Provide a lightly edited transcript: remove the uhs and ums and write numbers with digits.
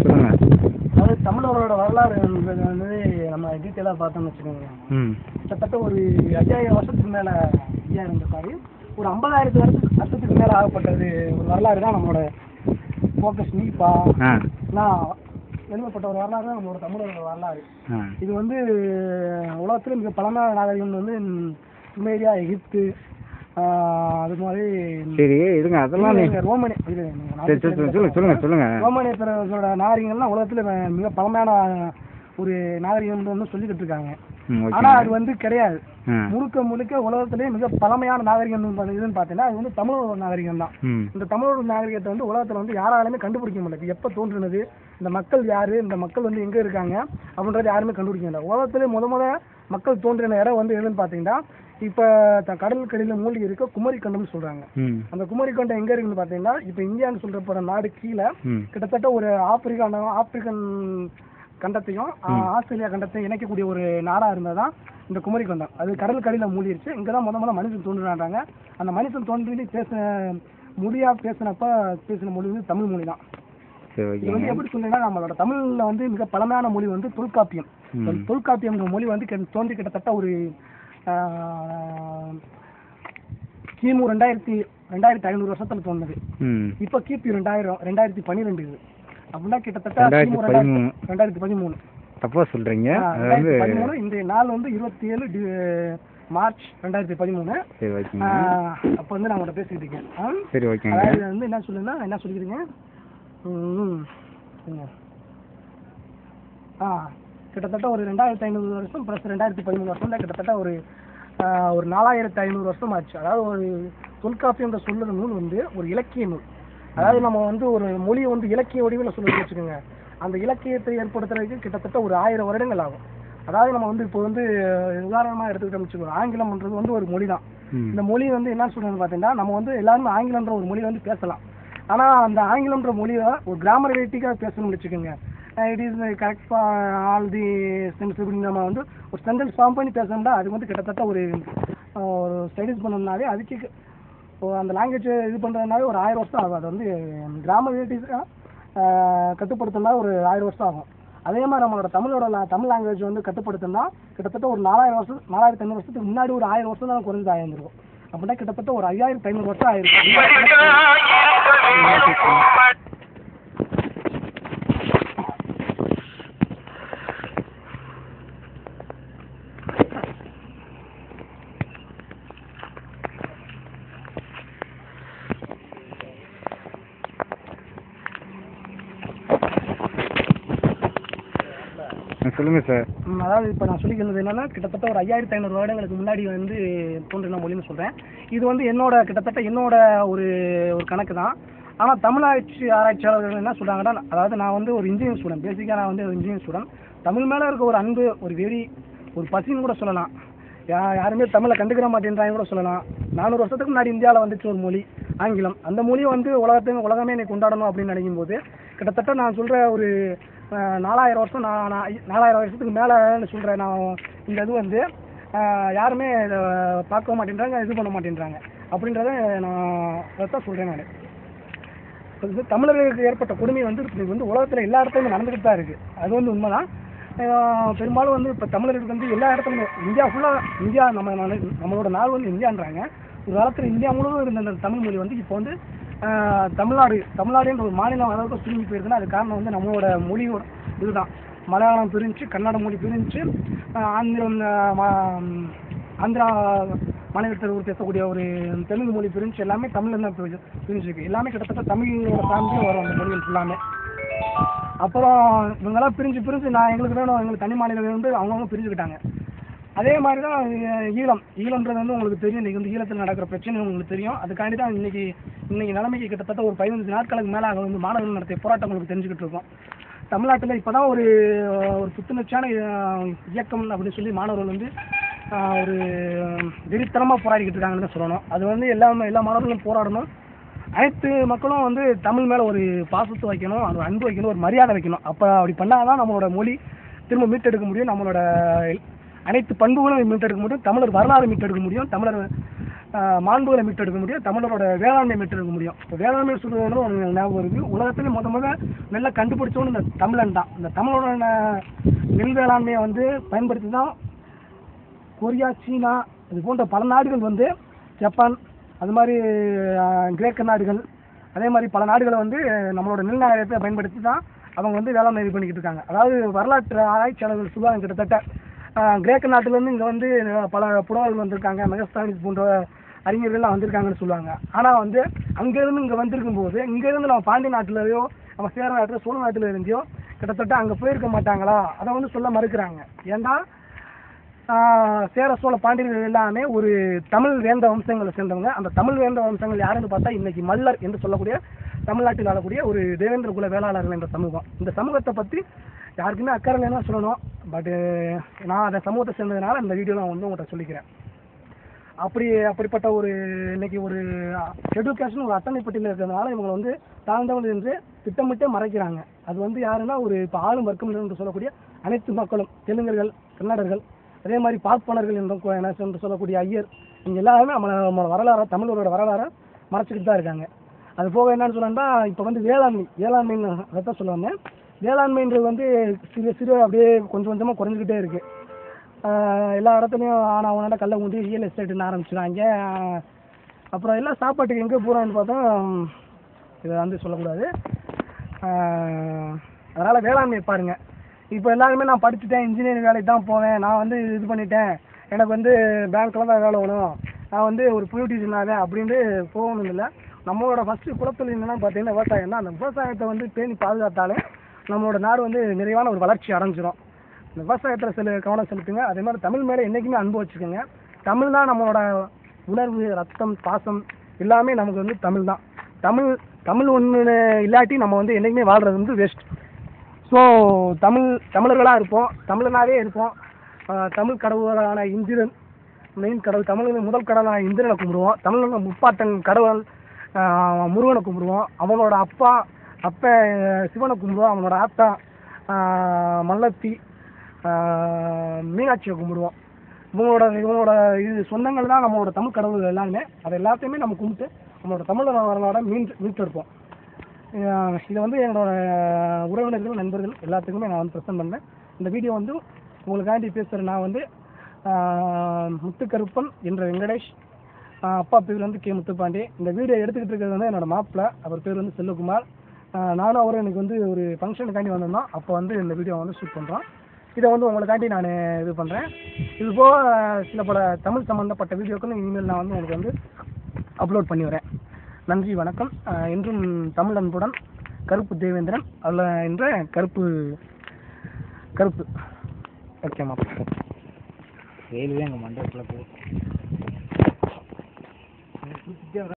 சொல்லுங்கள். அதாவது தமிழரோட வரலாறு வந்து நம்ம டீட்டெயிலாக பார்த்தோம்னு வச்சுக்கோங்க. கிட்டத்தட்ட ஒரு 5000 வருஷத்துக்கு மேலே 5000 சாரி ஒரு 50,000 வருஷத்துக்கு மேலே ஆகப்பட்டது ஒரு வரலாறு தான் நம்மளோட ஃபோக்கஸ் நீப்பா எழுதப்பட்ட ஒரு வரலாறு தான் நம்மளோட தமிழரோட வரலாறு. இது வந்து உலகத்தில் மிக பழமையான நாகரிகம் வந்து சுமேரியா, எகிப்து, அது மாதிரி ரோமானியர்களோட நாகரிகங்கள்லாம் உலகத்துல மிக பழமையான ஒரு நாகரிகம் சொல்லிக்கிட்டு இருக்காங்க. ஆனா அது வந்து கிடையாது. முழுக்க முழுக்க உலகத்திலேயே மிக பழமையான நாகரிகம் இதுன்னு பாத்தீங்கன்னா அது வந்து தமிழோட நாகரிகம் தான். இந்த தமிழோட நாகரிகத்தை வந்து உலகத்துல வந்து யாராலுமே கண்டுபிடிக்க முடியல. எப்ப தோன்றுனது, இந்த மக்கள் யாரு, இந்த மக்கள் வந்து எங்க இருக்காங்க அப்படின்றது யாருமே கண்டுபிடிக்க முடியல. உலகத்திலே முத மக்கள் தோன்றின இடம் வந்து எதுன்னு பாத்தீங்கன்னா இப்ப கடலுக்கடியில மூழ்கி இருக்க குமரிக்கண்டம்னு சொல்றாங்க. அந்த குமரிக்கண்டம் எங்க இருக்குன்னு பாத்தீங்கன்னா இப்ப இந்தியான்னு சொல்றப்ப நாடு கீழே கிட்டத்தட்ட ஒரு ஆப்பிரிக்கன் கண்டத்தையும் ஆஸ்திரேலியா கண்டத்தையும் இணைக்கக்கூடிய ஒரு நாடா இருந்ததுதான் இந்த குமரிக்கண்டம். அது கடலுக்கடியில மூழ்கிருச்சு. இங்கதான் முத மனுஷன் தோன்றுறாங்க. அந்த மனுஷன் தோன்றி பேசின மொழி வந்து தமிழ் மொழி தான். இது வந்து எப்படி சொல்றீங்கன்னா நம்மளோட தமிழ்ல வந்து மிக பழமையான மொழி வந்து தொல்காப்பியம். தொல்காப்பியம் மொழி வந்து தோன்றி கிட்டத்தட்ட ஒரு கிமு 2500 வருஷத்துல தோணுது. இப்ப கிபி 2012 அப்படின்னா கிட்டத்தட்ட 2013. தப்பா சொல்றீங்க. இந்த நாள் வந்து 27 மார்ச் 2013. அப்ப வந்து நான் உங்கள்கிட்ட பேசிக்கிட்டு இருக்கேன். அதாவது வந்து என்ன சொல்லிக்கிறீங்க கிட்டத்தட்ட ஒரு 2500 வருஷம் பிளஸ் 2013 வருஷம் தான் கிட்டத்தட்ட ஒரு 4500 வருஷம் ஆச்சு. அதாவது ஒரு தொல்காப்பியன்ற சொல்லுற நூல் வந்து ஒரு இலக்கிய நூல். அதாவது நம்ம வந்து ஒரு மொழியை வந்து இலக்கிய வடிவில் சொல்லி வச்சுக்கோங்க. அந்த இலக்கியத்தை ஏற்படுத்துறதுக்கு கிட்டத்தட்ட ஒரு 1000 வருடங்கள் ஆகும். அதாவது நம்ம வந்து இப்போ வந்து உதாரணமாக எடுத்துக்கிட்டோம்னு வச்சுக்கோங்க. ஆங்கிலம்ன்றது வந்து ஒரு மொழி தான். இந்த மொழி வந்து என்ன சொல்றதுன்னு பார்த்தீங்கன்னா நம்ம வந்து எல்லாருமே ஆங்கிலம்ன்ற ஒரு மொழியை வந்து பேசலாம். ஆனால் அந்த ஆங்கிலம்ன்ற மொழியை ஒரு கிராமரேட்டிக்காக பேசணும்னு வச்சுக்கோங்க. It is correct for all the sense இப்படின்னு நம்ம வந்து ஒரு சென்டென்ஸ் ஃபார்ம் பண்ணி பேசணும்னா அது வந்து கிட்டத்தட்ட ஒரு ஸ்டடீஸ் பண்ணணும்னாவே அதுக்கு அந்த லாங்குவேஜ் இது பண்ணுறதுனாவே ஒரு 1000 வருஷம் ஆகும். அது வந்து கிராமரேட்டிக்காக கட்டுப்படுத்தினா ஒரு 1000 வருஷம் ஆகும். அதே மாதிரி நம்மளோட தமிழ் லாங்குவேஜ் வந்து கட்டுப்படுத்தினா கிட்டத்தட்ட ஒரு 4500 வருஷத்துக்கு முன்னாடி ஒரு 1000 வருஷம் தான் குறைஞ்சது ஆயிருந்திருக்கும். அப்படின்னா கிட்டத்தட்ட ஒரு 5500 வருஷம் ஆயிருக்கும். சொல்லுங்க சார். அதாவது இப்போ நான் சொல்லிக்கிறது என்னன்னா கிட்டத்தட்ட ஒரு 5500 வருடங்களுக்கு முன்னாடி வந்து தோன்றின மொழின்னு சொல்றேன். இது வந்து என்னோட ஒரு கணக்கு தான். ஆனால் ஆராய்ச்சியாளர்கள் என்ன சொல்றாங்கன்னா அதாவது நான் வந்து ஒரு இன்ஜினியரிங் ஸ்டூடெண்ட். பேசிக்காக நான் வந்து ஒரு இன்ஜினியரிங் ஸ்டூடெண்ட். தமிழ் மேலே இருக்க ஒரு அன்பு, ஒரு வெறி, ஒரு பசின்னு கூட சொல்லலாம். யாருமே தமிழை கண்டுக்கிற மாட்டேன்றாங்க கூட சொல்லலாம். 400 வருஷத்துக்கு முன்னாடி இந்தியாவில் வந்துச்சு ஒரு மொழி ஆங்கிலம். அந்த மொழியை வந்து உலகமே என்னை கொண்டாடணும் அப்படின்னு நினைக்கும் போது கிட்டத்தட்ட நான் சொல்ற ஒரு 4000 வருஷம் 4000 வருஷத்துக்கு மேலேன்னு சொல்கிறேன். நான் இந்த இது வந்து யாருமே இதை பார்க்க மாட்டேன்றாங்க, இது பண்ண மாட்டேன்றாங்க அப்படின்றத நான் தான் சொல்கிறேன். நான் தமிழர்களுக்கு ஏற்பட்ட கொடுமை வந்து இது வந்து உலகத்தில் எல்லா இடத்துலையும் நடந்துக்கிட்டு தான் இருக்குது. அது வந்து உண்மைதான். பெரும்பாலும் வந்து இப்போ தமிழர்களுக்கு வந்து எல்லா இடத்துலையும் இந்தியா நம்மளோட நாடு வந்து இந்தியான்றாங்க. ஒரு காலத்தில் இந்தியா முழுவதும் இருந்த அந்த தமிழ் மொழி வந்து இப்போ வந்து தமிழ்நாடுன்ற ஒரு மாநிலம் அளவுக்கு சுருங்கி போயிருக்குன்னா அது காரணம் வந்து நம்மளோட மொழியோட இதுதான். மலையாளம் பிரிஞ்சு, கன்னட மொழி பிரிஞ்சு, ஆந்திரா மாநிலத்தில் பேசக்கூடிய ஒரு தெலுங்கு மொழி பிரிஞ்சு எல்லாமே தமிழ்ல தான் பிரிஞ்சிருக்கு. எல்லாமே கிட்டத்தட்ட தமிழோட ஃபேமிலியும் வரும் அந்த மொழிகள் ஃபுல்லாமே. அப்புறம் இவங்கெல்லாம் பிரிஞ்சு நான் எங்களுக்கு தனி மாநிலம் வந்து அவங்கவுங்க பிரிஞ்சுக்கிட்டாங்க. அதே மாதிரி தான் ஈழம்ன்றது வந்து உங்களுக்கு தெரியும். இன்றைக்கி வந்து ஈழத்தில் நடக்கிற பிரச்சனை உங்களுக்கு தெரியும். அதுக்காண்டி தான் இன்னைக்கு நிலைமைக்கு கிட்டத்தட்ட ஒரு 15 நாட்களுக்கு மேலே அங்கே வந்து மாணவர்கள் நடத்திய போராட்டம் உங்களுக்கு தெரிஞ்சுக்கிட்டு இருக்கோம். தமிழ்நாட்டில் இப்போ தான் ஒரு புத்துணர்ச்சியான இயக்கம் அப்படின்னு சொல்லி மாணவர்கள் வந்து ஒரு வெறித்தனமாக போராடிக்கிட்டு இருக்காங்கன்னு சொல்லணும். அது வந்து எல்லா மாணவர்களும் போராடணும். அனைத்து மக்களும் வந்து தமிழ் மேலே ஒரு பாசத்தை வைக்கணும், அது அன்பு வைக்கணும், ஒரு மரியாதை வைக்கணும். அப்படி பண்ணால் தான் நம்மளோட மொழி திரும்ப மீட்டெடுக்க முடியும். நம்மளோட அனைத்து பண்புகளும் மீட்டெடுக்க முடியும். தமிழர் வரலாறு மீட்டெடுக்க முடியும். தமிழர் மாண்புகளை மீட்டெடுக்க முடியும், தமிழரோட வேளாண்மை மீட்டெடுக்க முடியும். இப்போ வேளாண்மை சொல்றது ஒன்று ஞாபகம் இருக்குது. உலகத்திலே முத நல்லா கண்டுபிடிச்சவனு இந்த தமிழன் தான். இந்த தமிழோட நெல் வேளாண்மையை வந்து பயன்படுத்தி தான் கொரியா, சீனா இது போன்ற பல நாடுகள் வந்து, ஜப்பான், அது மாதிரி கிரேக்க நாடுகள், அதே மாதிரி பல நாடுகளை வந்து நம்மளோட நெல் நாகரிகத்தை பயன்படுத்தி தான் அவங்க வந்து வேளாண்மை இது பண்ணிக்கிட்டு இருக்காங்க. அதாவது வரலாற்று ஆராய்ச்சியாளர்கள் சொல்லுவாங்க, கிட்டத்தட்ட கிரேக்க நாட்டிலேருந்து இங்கே வந்து பல புலவர்கள் வந்திருக்காங்க, மெகஸ்தானிஸ் போன்ற அறிஞர்கள்லாம் வந்திருக்காங்கன்னு சொல்லுவாங்க. ஆனால் வந்து அங்கேருந்து இங்கே வந்திருக்கும் போது, இங்கேருந்து நம்ம பாண்டிய நாட்டிலையோ நம்ம சேர நாட்டில் சோழ நாட்டில் இருந்தியோ கிட்டத்தட்ட அங்கே போயிருக்க மாட்டாங்களா, அதை வந்து சொல்ல மறுக்கிறாங்க. ஏன்னா சேர சோழ பாண்டியர்கள் எல்லாமே ஒரு தமிழ் வேந்த வம்சங்களை சேர்ந்தவங்க. அந்த தமிழ் வேந்த வம்சங்கள் யாருன்னு பார்த்தா இன்னைக்கு மல்லர் என்று சொல்லக்கூடிய தமிழ்நாட்டில் ஆளக்கூடிய ஒரு தேவேந்திர குல வேளாளர்கள் என்ற சமூகம். இந்த சமூகத்தை பற்றி யாருக்குமே அக்கறை இல்லைன்னா சொல்லணும். பட்டு நான் அந்த சமூகத்தை சேர்ந்ததுனால இந்த வீடியோ நான் வந்து உங்கள்கிட்ட சொல்லிக்கிறேன். அப்படிப்பட்ட ஒரு இன்னைக்கு ஒரு ஷெட்யூல் காஸ்ட்னு ஒரு அட்டனை பட்டியலில் இருக்கிறதுனால இவங்களை வந்து தாழ்ந்தவர்கள் என்று திட்டமிட்டே மறைக்கிறாங்க. அது வந்து யாருன்னா ஒரு இப்போ ஆளும் வர்க்கம் என்று சொல்லக்கூடிய அனைத்து மக்களும், தெலுங்கர்கள், கன்னடர்கள், அதே மாதிரி பார்ப்பனர்கள் என்று சொல்லக்கூடிய ஐயர், இங்கே எல்லாருமே நம்மளோட வரலாறு, தமிழரோட வரலாறை மறைச்சிக்கிட்டு தான் இருக்காங்க. அது போக என்னன்னு சொன்னா இப்போ வந்து வேளாண்மைன்னு அதைத்தான் சொல்லுவாங்க. வேளாண்மைன்றது வந்து சிறு அப்படியே கொஞ்சம் கொஞ்சமாக குறைஞ்சிக்கிட்டே இருக்குது. எல்லா இடத்துலையும் அவனால கல்லை ஊண்டி ரியல் எஸ்டேட்டுன்னு ஆரம்பிச்சிடுறாங்க. அப்புறம் எல்லாம் சாப்பாட்டுக்கு எங்கே போகிறான்னு பார்த்தா இதை வந்து சொல்லக்கூடாது. அதனால் வேளாண்மை பாருங்கள். இப்போ எல்லாருமே நான் படிச்சுட்டேன், இன்ஜினியரிங் வேலைக்கு தான் போவேன், நான் வந்து இது பண்ணிட்டேன், எனக்கு வந்து பேங்க்கில் தான் வேலை வேணும், நான் வந்து ஒரு பியூட்டிஷியனாக அப்படின்ட்டு போகணும் இல்லை. நம்மளோட ஃபஸ்ட்டு குலத்தொழில் என்னென்னா பார்த்தீங்கன்னா விவசாயம் தான். அந்த விவசாயத்தை வந்து பேணி பாதுகாத்தாலே நம்மளோட நாடு வந்து நிறைவான ஒரு வளர்ச்சி அடைஞ்சிரும். இந்த விவசாயத்தில் கவனம் செலுத்துங்க. அதே மாதிரி தமிழ் மேலே என்றைக்குமே அன்பு வச்சுக்கோங்க. தமிழ் தான் நம்மளோட உணர்வு, ரத்தம், பாசம் எல்லாமே நமக்கு வந்து தமிழ் தான். தமிழ் ஒன்று இல்லாட்டி நம்ம வந்து என்றைக்குமே வாழ்கிறது வந்து வேஸ்ட். ஸோ தமிழர்களாக இருப்போம், தமிழனாகவே இருப்போம். தமிழ் கடவுளான இந்திரன் மெயின் கடவுள், தமிழின் முதல் கடவுளான இந்திரனை கும்பிடுவோம். தமிழோட முப்பாட்டன் கடவுள் முருகனை கும்பிடுவோம். அவனோட அப்ப சிவனை கும்பிடுவோம். அவனோட ஆத்தா மல்லத்தி மீனாட்சியை கும்பிடுவோம். இவங்களோட இது சொந்தங்கள் தான் நம்மளோட தமிழ் கடவுள்கள் எல்லாருமே. அதை எல்லாத்தையுமே நம்ம கும்பிட்டு நம்மளோட தமிழ் வரலாற மீட்டெடுப்போம். இதை வந்து என்னோட உறவினர்கள், நண்பர்கள் எல்லாத்துக்குமே நான் வந்து ப்ரெசென்ட் பண்ணேன். இந்த வீடியோ வந்து உங்களுக்காண்டி பேசுகிற நான் வந்து முத்துக்கருப்பன் என்ற வெங்கடேஷ், அப்பா பேர் வந்து கே முத்துப்பாண்டி. இந்த வீடியோ எடுத்துக்கிட்டு இருக்கிறது வந்து என்னோடய மாப்பிள்ளை, அவர் பேர் வந்து செல்வகுமார். நானும் அவரும் எனக்கு வந்து ஒரு ஃபங்க்ஷனுக்காண்டி வந்திருந்தோம். அப்போ வந்து இந்த வீடியோ வந்து ஷூட் பண்ணுறோம். இதை வந்து உங்களுக்காண்டி நான் இது பண்ணுறேன். இது போக சில பல தமிழ் சம்மந்தப்பட்ட வீடியோக்கள் இனிமேல் நான் வந்து உங்களுக்கு வந்து அப்லோட் பண்ணி வரேன். நன்றி, வணக்கம். என்றும் தமிழ் அன்புடன் கருப்பு தேவேந்திரன் அதில் என்ற கருப்பு ஓகே மாப்பிள்ளை. ரயில்வே எங்கள் மண்டபத்தில் போய்